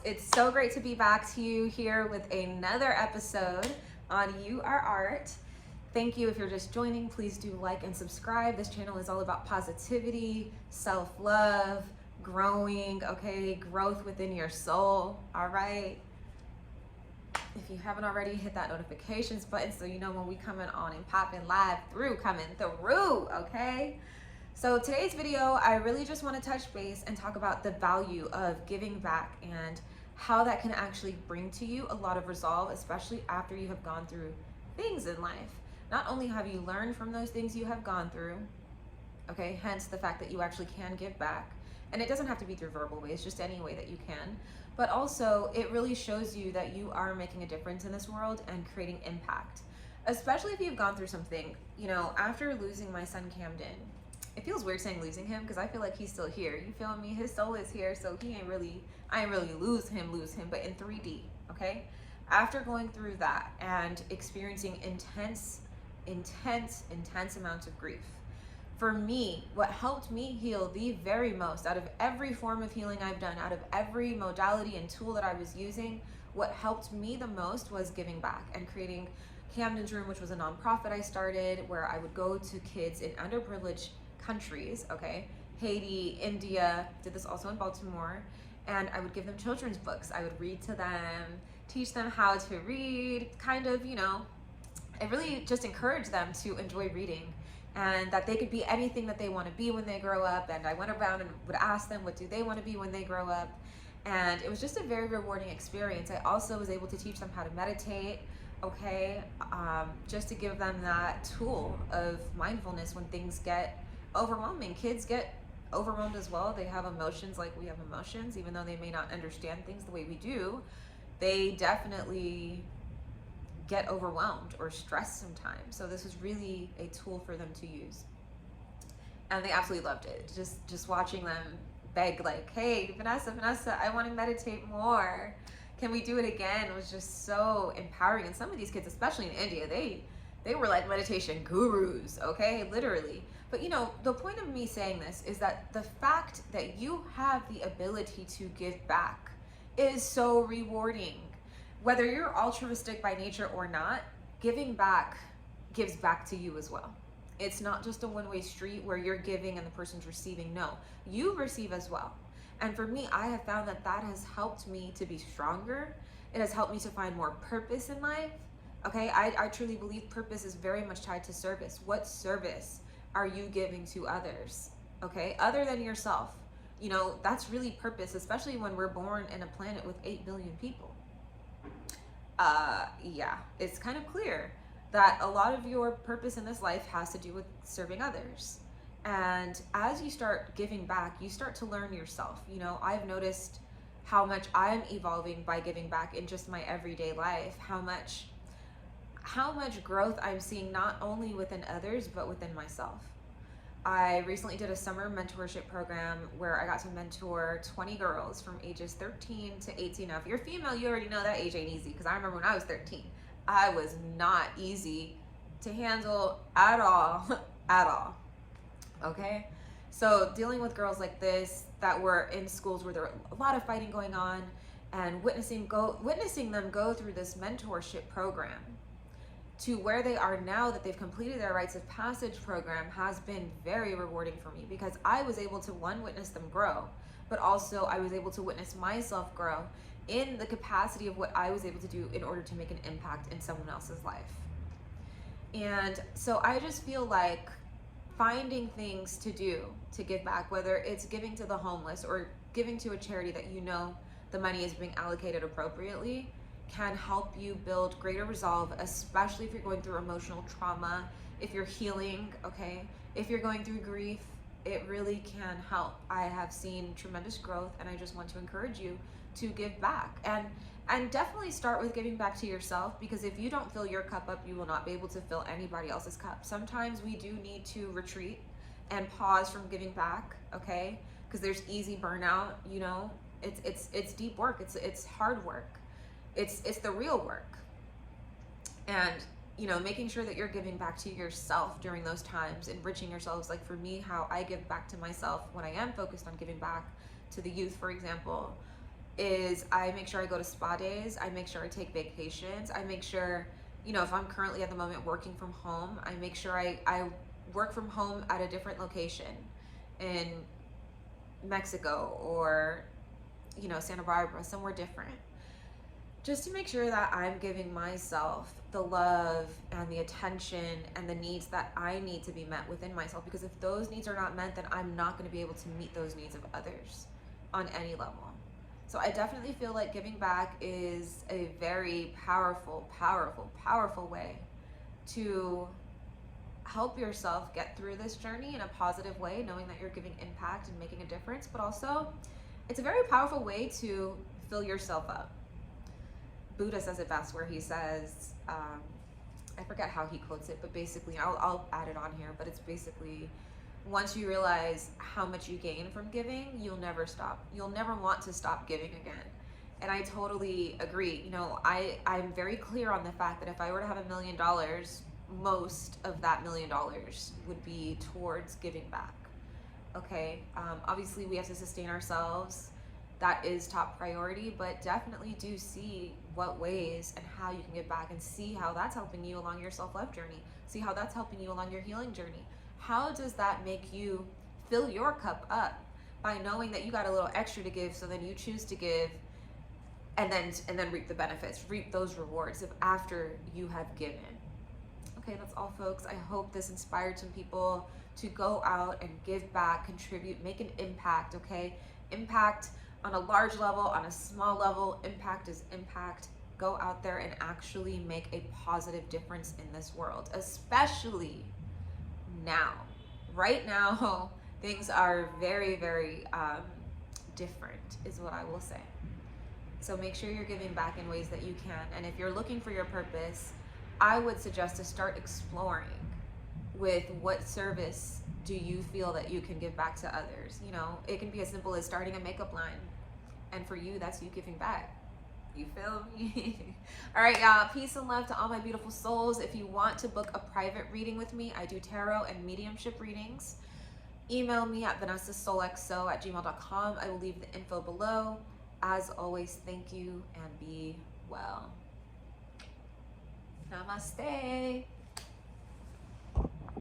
It's so great to be back to you here with another episode on You Are Art. Thank you. If you're just joining, please do like and subscribe. This channel is all about positivity, self-love, growing, okay? Growth within your soul, all right? If you haven't already, hit that notifications button so you know when we coming on and popping live through, coming through, okay? So today's video, I really just want to touch base and talk about the value of giving back and how that can actually bring to you a lot of resolve, especially after you have gone through things in life. Not only have you learned from those things you have gone through, okay, hence the fact that you actually can give back, and it doesn't have to be through verbal ways, just any way that you can, but also it really shows you that you are making a difference in this world and creating impact, especially if you've gone through something. You know, after losing my son Camden, it feels weird saying losing him because I feel like he's still here. You feel me? His soul is here, so I ain't really lose him, but in 3D, okay? After going through that and experiencing intense amounts of grief, for me, what helped me heal the very most out of every form of healing I've done, out of every modality and tool that I was using, what helped me the most was giving back and creating Camden's Room, which was a nonprofit I started where I would go to kids in underprivileged countries, okay? Haiti, India, did this also in Baltimore, and I would give them children's books. I would read to them, teach them how to read, kind of, you know, I really just encourage them to enjoy reading and that they could be anything that they want to be when they grow up. And I went around and would ask them, what do they want to be when they grow up? And it was just a very rewarding experience. I also was able to teach them how to meditate, okay? Just to give them that tool of mindfulness when things get overwhelming. Kids get overwhelmed as well. They have emotions like we have emotions, even though they may not understand things the way we do. They definitely get overwhelmed or stressed sometimes. So this was really a tool for them to use. And they absolutely loved it. Just watching them beg like, hey, Vanessa, I want to meditate more. Can we do it again? It was just so empowering. And some of these kids, especially in India, they were like meditation gurus, okay? Literally. But you know, the point of me saying this is that the fact that you have the ability to give back is so rewarding. Whether you're altruistic by nature or not, giving back gives back to you as well. It's not just a one-way street where you're giving and the person's receiving. No, you receive as well. And for me, I have found that that has helped me to be stronger. It has helped me to find more purpose in life. Okay, I truly believe purpose is very much tied to service. What service are you giving to others? Okay, other than yourself. You know, that's really purpose, especially when we're born in a planet with 8 billion people. Yeah, it's kind of clear that a lot of your purpose in this life has to do with serving others. And as you start giving back, you start to learn yourself. You know, I've noticed how much I'm evolving by giving back in just my everyday life, how much growth I'm seeing not only within others, but within myself. I recently did a summer mentorship program where I got to mentor 20 girls from ages 13 to 18. Now, if you're female, you already know that age ain't easy, because I remember when I was 13, I was not easy to handle at all, at all, okay? So dealing with girls like this that were in schools where there were a lot of fighting going on and witnessing them go through this mentorship program to where they are now that they've completed their rites of passage program has been very rewarding for me, because I was able to, one, witness them grow, but also I was able to witness myself grow in the capacity of what I was able to do in order to make an impact in someone else's life. And so I just feel like finding things to do to give back, whether it's giving to the homeless or giving to a charity that you know the money is being allocated appropriately, can help you build greater resolve, especially if you're going through emotional trauma, if you're healing, okay? If you're going through grief, it really can help. I have seen tremendous growth, and I just want to encourage you to give back. And definitely start with giving back to yourself, because if you don't fill your cup up, you will not be able to fill anybody else's cup. Sometimes we do need to retreat and pause from giving back, okay? Because there's easy burnout, you know? It's deep work, it's hard work. It's the real work. And you know, making sure that you're giving back to yourself during those times, enriching yourselves. Like for me, how I give back to myself when I am focused on giving back to the youth, for example, is I make sure I go to spa days. I make sure I take vacations. I make sure, you know, if I'm currently at the moment working from home, I make sure I work from home at a different location in Mexico or, you know, Santa Barbara, somewhere different. Just to make sure that I'm giving myself the love and the attention and the needs that I need to be met within myself. Because if those needs are not met, then I'm not going to be able to meet those needs of others on any level. So I definitely feel like giving back is a very powerful, powerful, powerful way to help yourself get through this journey in a positive way, knowing that you're giving impact and making a difference. But also, it's a very powerful way to fill yourself up. Buddha says it best, where he says, I forget how he quotes it, but basically, I'll add it on here, but it's basically, once you realize how much you gain from giving, you'll never stop. You'll never want to stop giving again. And I totally agree. You know, I'm very clear on the fact that if I were to have $1 million, most of that $1 million would be towards giving back. Okay, obviously we have to sustain ourselves. That is top priority, but definitely do see what ways and how you can give back, and see how that's helping you along your self-love journey. See how that's helping you along your healing journey. How does that make you fill your cup up by knowing that you got a little extra to give, so then you choose to give and then reap the benefits, reap those rewards of after you have given. Okay, that's all, folks. I hope this inspired some people to go out and give back, contribute, make an impact, okay? Impact on a large level, on a small level. Impact is impact. Go out there and actually make a positive difference in this world, especially now. Right now, things are very, very different, is what I will say. So make sure you're giving back in ways that you can. And if you're looking for your purpose, I would suggest to start exploring with what service do you feel that you can give back to others. You know, it can be as simple as starting a makeup line. And for you, that's you giving back. You feel me? All right, y'all. Peace and love to all my beautiful souls. If you want to book a private reading with me, I do tarot and mediumship readings. Email me at vanessasoulxo@gmail.com. I will leave the info below. As always, thank you and be well. Namaste.